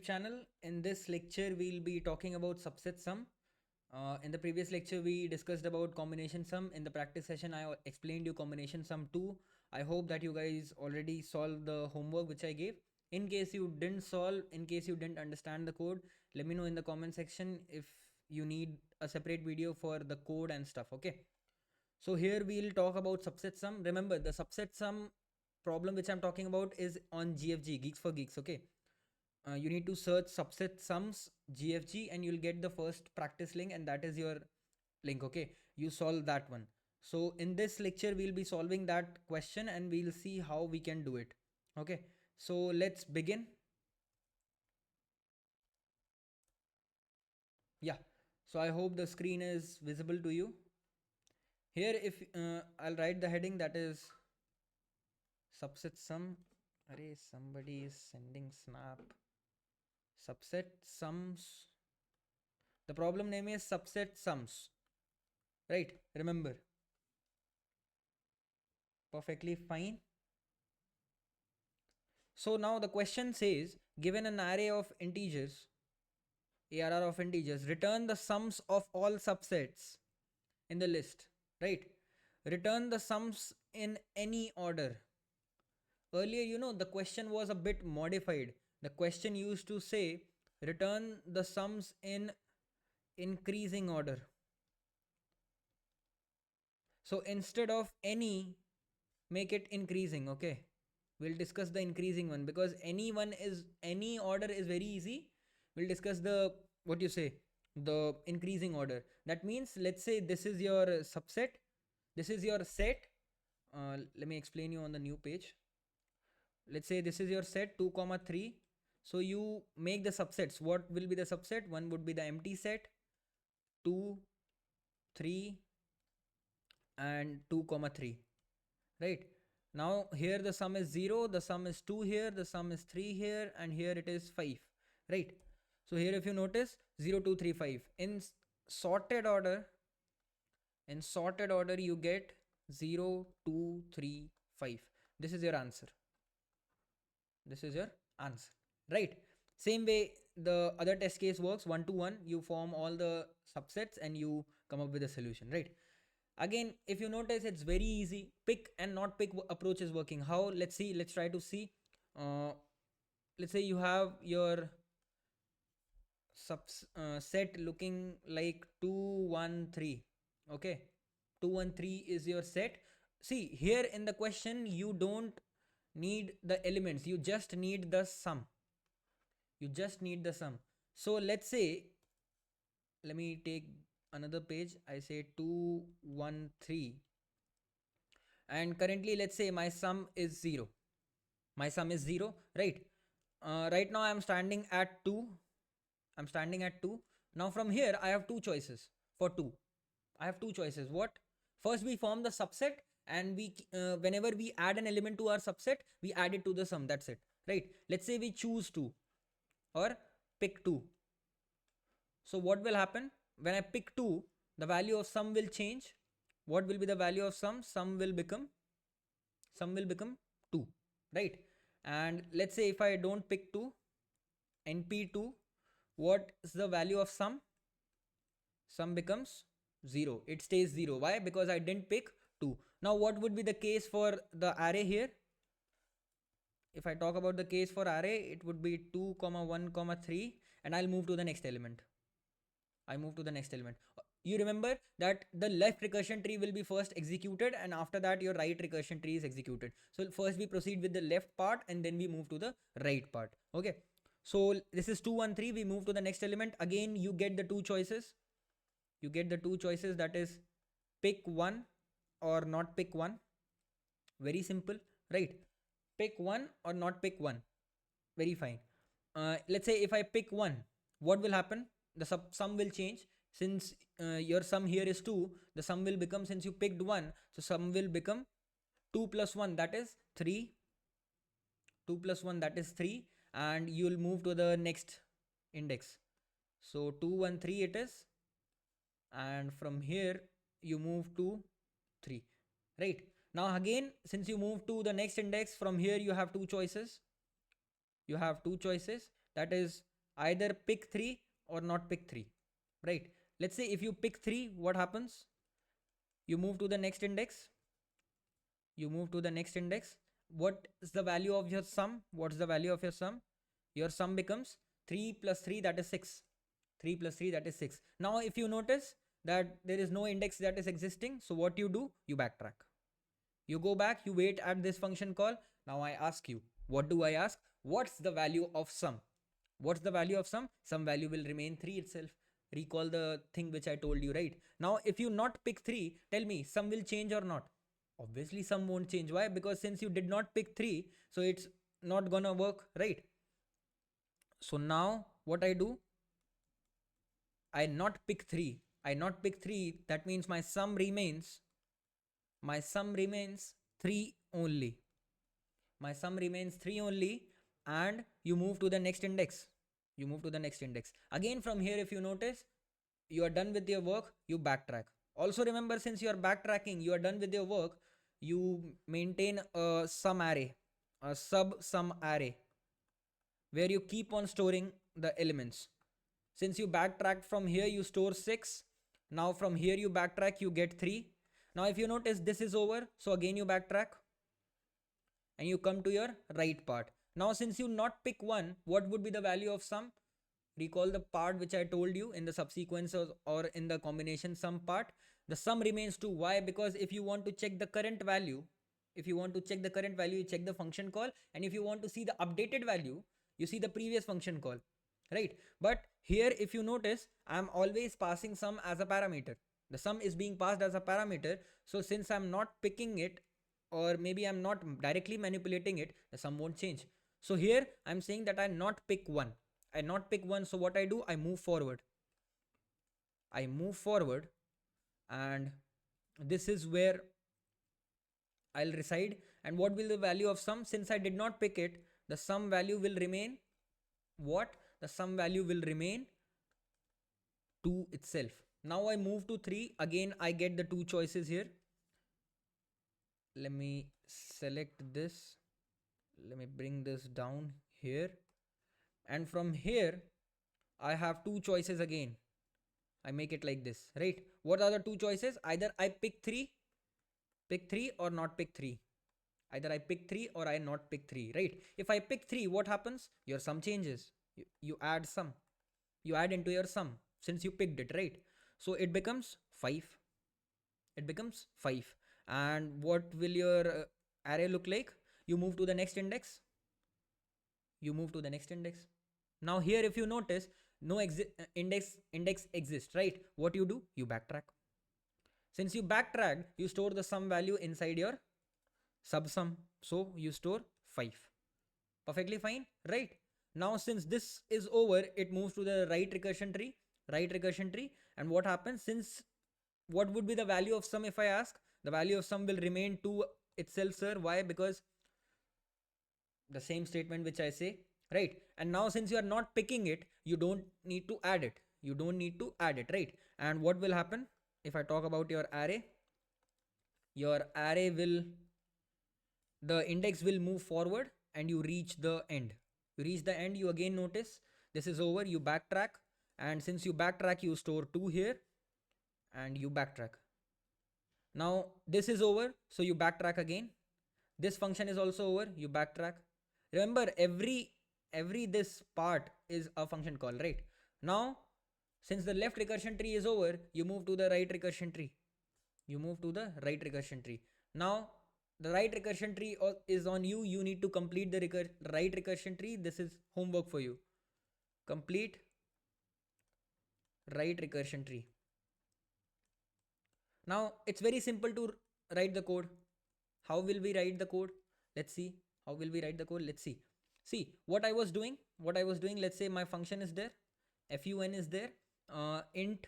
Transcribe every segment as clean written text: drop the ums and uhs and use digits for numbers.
YouTube channel. In this lecture, we'll be talking about subset sum. In the previous lecture, we discussed about combination sum. In the practice session, I explained you combination sum 2. I hope that you guys already solved the homework which I gave. In case you didn't solve, in case you didn't understand the code, let me know in the comment section if you need a separate video for the code and stuff. Okay. So here we'll talk about subset sum. Remember, the subset sum problem which I'm talking about is on GFG, Geeks for Geeks. Okay. You need to search subset sums GFG and you'll get the first practice link, and that is your link. Okay, you solve that one. So in this lecture we'll be solving that question and we'll see how we can do it. Okay, so let's begin. Yeah, so I hope the screen is visible to you. Here if I'll write the heading, that is subset sum. Array, somebody is sending snap. Subset sums. The problem name is subset sums, right? Remember, perfectly fine. So now the question says, given an array of integers, ARR of integers, return the sums of all subsets in the list, right? Return the sums in any order. Earlier, you know, the question was a bit modified. The question used to say, return the sums in increasing order. So instead of any, make it increasing. Okay, we'll discuss the increasing one because any order is very easy. We'll discuss the, what you say, the increasing order. That means, let's say this is your subset, this is your set. Let me explain you on the new page. Let's say this is your set 2, 3. So you make the subsets. What will be the subset? One would be the empty set, 2, 3 and 2, 3, right? Now here the sum is 0, the sum is 2 here, the sum is 3 here, and here it is 5, right? So here if you notice 0, 2, 3, 5. In sorted order you get 0, 2, 3, 5. This is your answer. This is your answer, right? Same way the other test case works, 1 to 1. You form all the subsets and you come up with a solution, right? Again, if you notice, it's very easy. Pick and not pick approach is working. How? Let's see. Let's try to see. Let's say you have your set looking like 2, 1, 3. Okay, 2, 1, 3 is your set. See here in the question, you don't need the elements, you just need the sum. So let's say, let me take another page. I say 2, 1, 3, and currently let's say my sum is 0. Right? Right now I'm standing at 2. Now from here I have two choices. For 2 I have two choices. What? First we form the subset, and we whenever we add an element to our subset, we add it to the sum. That's it, right? Let's say we choose 2 or pick 2. So what will happen when I pick 2? The value of sum will change. What will be the value of sum? Sum will become 2, right? And let's say if I don't pick 2, np2, what is the value of sum? Sum becomes 0. It stays 0. Why? Because I didn't pick 2. Now what would be the case for the array here? If I talk about the case for array, it would be 2, 1, 3, and I'll move to the next element. You remember that the left recursion tree will be first executed, and after that your right recursion tree is executed. So first we proceed with the left part and then we move to the right part. Okay. So this is 2, 1, 3. We move to the next element. Again, you get the two choices. That is pick 1 or not pick 1. Very simple, right? Pick 1 or not pick 1. Very fine. Let's say if I pick 1, what will happen? The sum will change. Since your sum here is 2, the sum will become, since you picked 1, so sum will become 2 plus 1, that is 3. 2 plus 1, that is 3, and you will move to the next index. So 2, 1, 3 it is, and from here you move to 3, right? Now again, since you move to the next index, from here you have two choices. That is either pick 3 or not pick 3, right? Let's say if you pick 3, what happens? You move to the next index. You move to the next index. What is the value of your sum? What's the value of your sum? Your sum becomes 3 plus 3, that is 6. 3 plus 3, that is 6. Now if you notice that there is no index that is existing, so what you do? You backtrack. You go back, you wait at this function call. Now I ask you, what do I ask? What's the value of sum? What's the value of sum? Some value will remain 3 itself. Recall the thing which I told you, right? Now if you not pick 3, tell me, sum will change or not? Obviously sum won't change. Why? Because since you did not pick 3, so it's not gonna work, right? So now what I do? I not pick 3. I not pick 3. That means my sum remains 3 only. My sum remains 3 only, and you move to the next index. You move to the next index. Again from here, if you notice, you are done with your work, you backtrack. Also remember, since you are backtracking, you are done with your work, you maintain a sum array, a sub sum array, where you keep on storing the elements. Since you backtracked from here, you store 6. Now from here you backtrack, you get 3. Now if you notice, this is over, so again you backtrack and you come to your right part. Now since you not pick 1, what would be the value of sum? Recall the part which I told you in the subsequence or in the combination sum part. The sum remains 2. Why? Because if you want to check the current value, you check the function call, and if you want to see the updated value, you see the previous function call, right? But here if you notice, I'm always passing sum as a parameter. The sum is being passed as a parameter. So since I'm not picking it, or maybe I'm not directly manipulating it, the sum won't change. So here I'm saying that I not pick 1. I not pick 1. So what I do? I move forward. And this is where I'll reside. And what will the value of sum? Since I did not pick it, the sum value will remain what? The sum value will remain 2 itself. Now I move to 3. Again, I get the 2 choices here. Let me select this. Let me bring this down here. And from here, I have 2 choices again. I make it like this, right? What are the 2 choices? Either I pick 3 or not pick 3. Either I pick 3 or I not pick 3, right? If I pick 3, what happens? Your sum changes. You add sum. You add into your sum since you picked it, right? So it becomes 5. It becomes 5. And what will your array look like? You move to the next index. Now here if you notice, no index exists, right? What you do? You backtrack. Since you backtracked, you store the sum value inside your subsum. So you store 5. Perfectly fine, right? Now since this is over, it moves to the right recursion tree. And what happens? Since what would be the value of sum if I ask? The value of sum will remain 2 itself, sir. Why? Because the same statement which I say, right? And now since you are not picking it, you don't need to add it. Right? And what will happen if I talk about your array? Your array will, the index will move forward and you reach the end. You again notice this is over, you backtrack, and since you backtrack, you store 2 here and you backtrack. Now this is over, so you backtrack again. This function is also over, you backtrack. Remember, every this part is a function call, right? Now since the left recursion tree is over, you move to the right recursion tree. Now the right recursion tree is on you. You need to complete the right recursion tree. This is homework for you. Complete right recursion tree. Now it's very simple to write the code. How will we write the code? Let's see. See what I was doing. Let's say my function is there. Fun is there. Int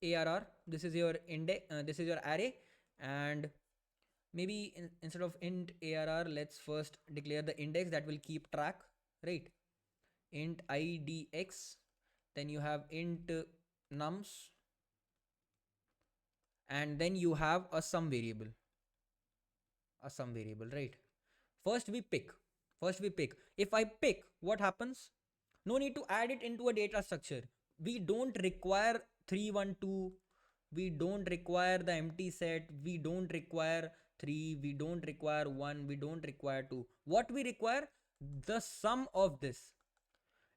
arr. This is your index. This is your array. And maybe instead of int arr, let's first declare the index that will keep track, right? Int idx. Then you have int nums. And then you have a sum variable. Right? First we pick. If I pick, what happens? No need to add it into a data structure. We don't require 312. We don't require the empty set. We don't require 3. We don't require 1. We don't require 2. What we require? The sum of this.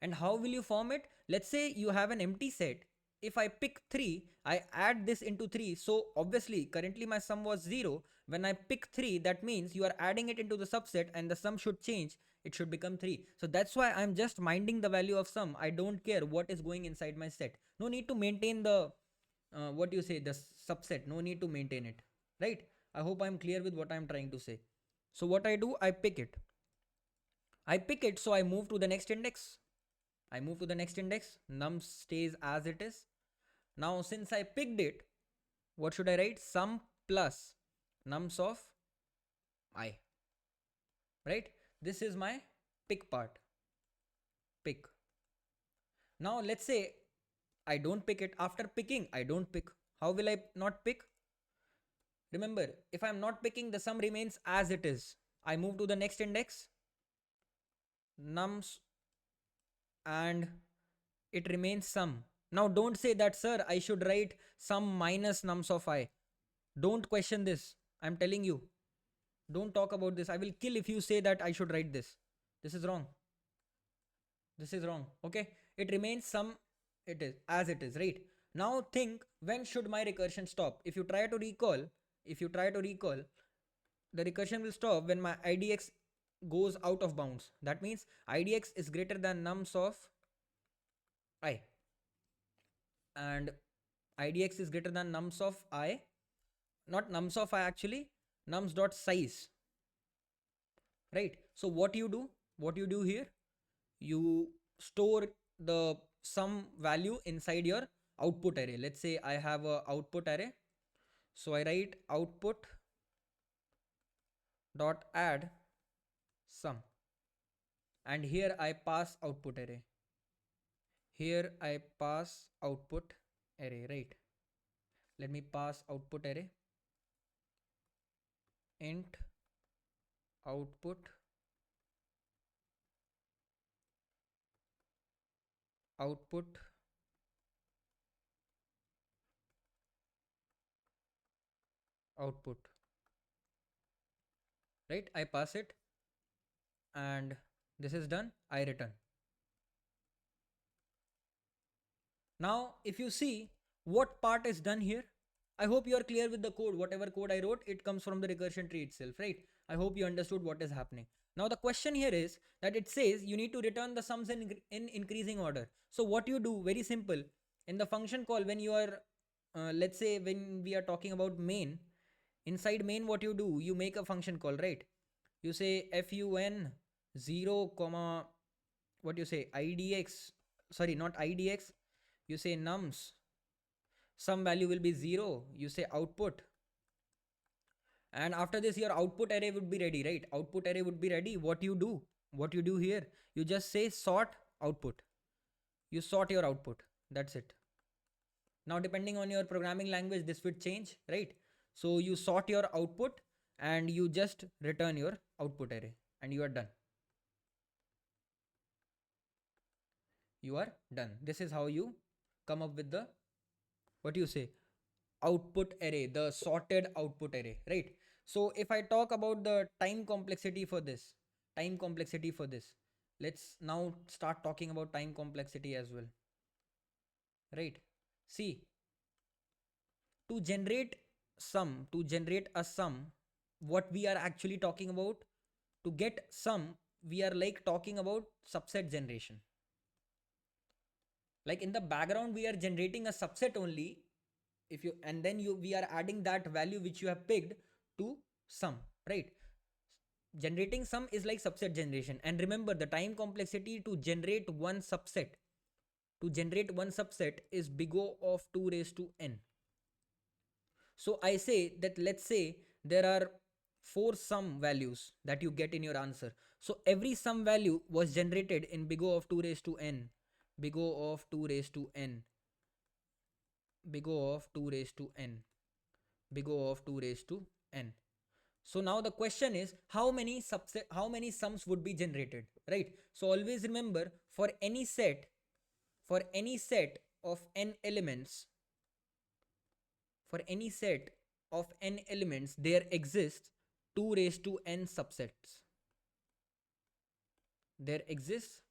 And how will you form it? Let's say you have an empty set. If I pick 3, I add this into 3. So obviously currently my sum was 0. When I pick 3, that means you are adding it into the subset and the sum should change. It should become 3. So that's why I'm just minding the value of sum. I don't care what is going inside my set. No need to maintain the, the subset. No need to maintain it. Right? I hope I'm clear with what I'm trying to say. So what I do, I pick it. So I move to the next index. Num stays as it is. Now since I picked it, what should I write? Sum plus nums of I. Right? This is my pick part. Pick. Now let's say I don't pick it. After picking, I don't pick. How will I not pick? Remember, if I'm not picking, the sum remains as it is. I move to the next index. Nums and it remains sum. Now don't say that, sir, I should write sum minus nums of I. Don't question this. I'm telling you. Don't talk about this. I will kill if you say that I should write this. This is wrong. Okay. It remains sum. It is as it is, right? Now think, when should my recursion stop? If you try to recall, the recursion will stop when my IDX goes out of bounds. That means IDX is greater than nums of I. And IDX is greater than nums of I. Not nums of I actually. Nums dot size. Right? So what you do here, you store the sum value inside your output array. Let's say I have a output array. So I write output dot add sum. And here I pass output array. Right? Let me pass output array. Int output right? I pass it and this is done. I return. Now if you see what part is done here, I hope you are clear with the code. Whatever code I wrote, it comes from the recursion tree itself, right? I hope you understood what is happening. Now the question here is that it says you need to return the sums in increasing order. So what you do, very simple. In the function call, when you are, let's say when we are talking about main, inside main what you do, you make a function call, right? You say fun 0 comma, idx, sorry, not idx, you say nums, some value will be 0, you say output, and after this your output array would be ready, right? Output array would be ready. What you do here, you just say sort output. You sort your output. That's it. Now depending on your programming language, this would change, right? So you sort your output and you just return your output array and you are done. This is how you come up with the, output array, the sorted output array, right? So if I talk about the time complexity for this, let's now start talking about time complexity as well, right? See, to generate a sum, what we are actually talking about, to get sum, we are like talking about subset generation. Like in the background, we are generating a subset only. We are adding that value which you have picked to sum, right? Generating sum is like subset generation. And remember, the time complexity to generate one subset is big O of 2 raised to n. So I say that, let's say there are 4 sum values that you get in your answer. So every sum value was generated in big O of 2 raised to n, big O of 2 raised to n, big O of 2 raised to n, big O of 2 raised to n. So now the question is, how many sums would be generated, right? So always remember, for any set of n elements, there exists 2 raised to n subsets. There exists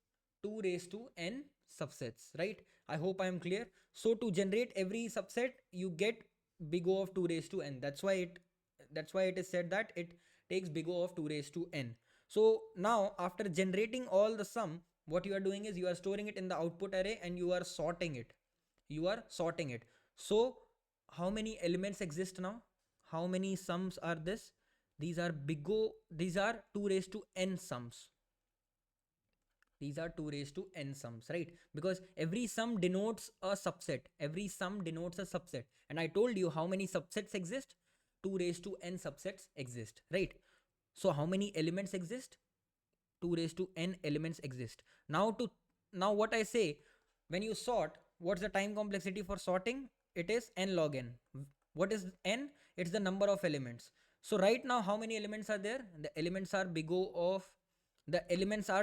2 raised to n subsets, right? I hope I am clear. So to generate every subset, you get big O of 2 raised to n. That's why it is said that it takes big O of 2 raised to n. So now after generating all the sum, what you are doing is you are storing it in the output array and you are sorting it. So how many elements exist now? How many sums are this? These are 2 raised to n sums. These are 2 raised to n sums, right? Because every sum denotes a subset. And I told you how many subsets exist. 2 raised to n subsets exist, right? So how many elements exist? 2 raised to n elements exist. Now what I say, when you sort, what's the time complexity for sorting? It is n log n. What is n? It's the number of elements. So right now, how many elements are there? The elements are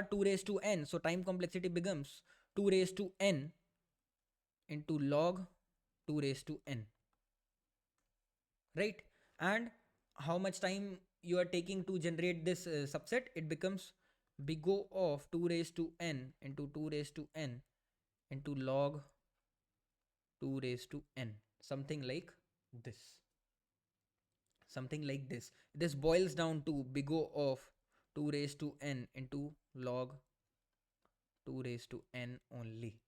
2 raised to n. So time complexity becomes 2 raised to n into log 2 raised to n, right? And how much time you are taking to generate this subset? It becomes big O of 2 raised to n into 2 raised to n into log 2 raised to n. Something like this. This boils down to big O of 2 raised to n into log 2 raised to n only.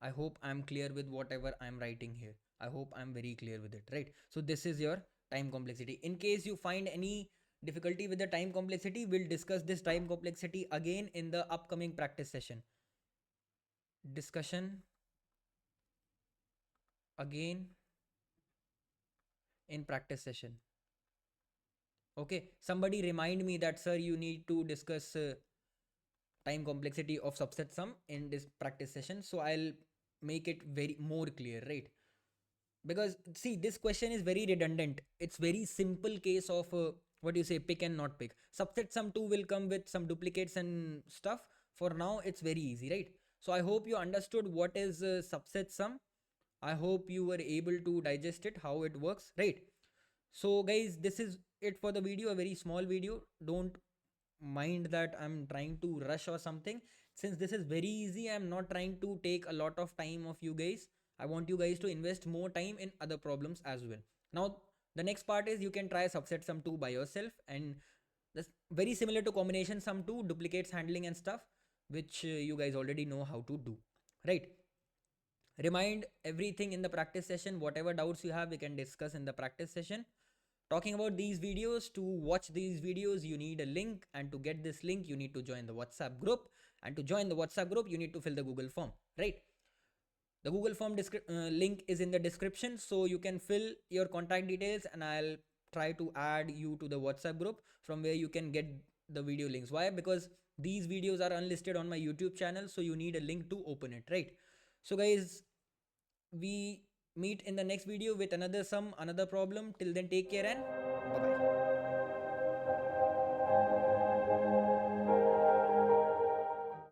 I hope I'm clear with whatever I'm writing here. I hope I'm very clear with it, right? So this is your time complexity. In case you find any difficulty with the time complexity, we'll discuss this time complexity again in the upcoming practice session. Discussion again in practice session. Okay, somebody remind me that, sir, you need to discuss time complexity of subset sum in this practice session. So I'll make it very more clear, right? Because see, this question is very redundant. It's very simple case of what do you say, pick and not pick. Subset sum 2 will come with some duplicates and stuff. For now, it's very easy, right? So I hope you understood what is subset sum. I hope you were able to digest it, how it works, right? So guys, this is it for the video, a very small video. Don't mind that I'm trying to rush or something. Since this is very easy, I'm not trying to take a lot of time of you guys. I want you guys to invest more time in other problems as well. Now, the next part is you can try subset sum 2 by yourself, and that's very similar to combination sum 2, duplicates handling and stuff, which you guys already know how to do, right? Remind everything in the practice session. Whatever doubts you have, we can discuss in the practice session. Talking about these videos, to watch these videos, you need a link, and to get this link, you need to join the WhatsApp group, and to join the WhatsApp group, you need to fill the Google form, right? The Google form link is in the description, so you can fill your contact details and I'll try to add you to the WhatsApp group from where you can get the video links. Why? Because these videos are unlisted on my YouTube channel, so you need a link to open it, right? So guys, we meet in the next video with another problem. Till then, take care and bye bye.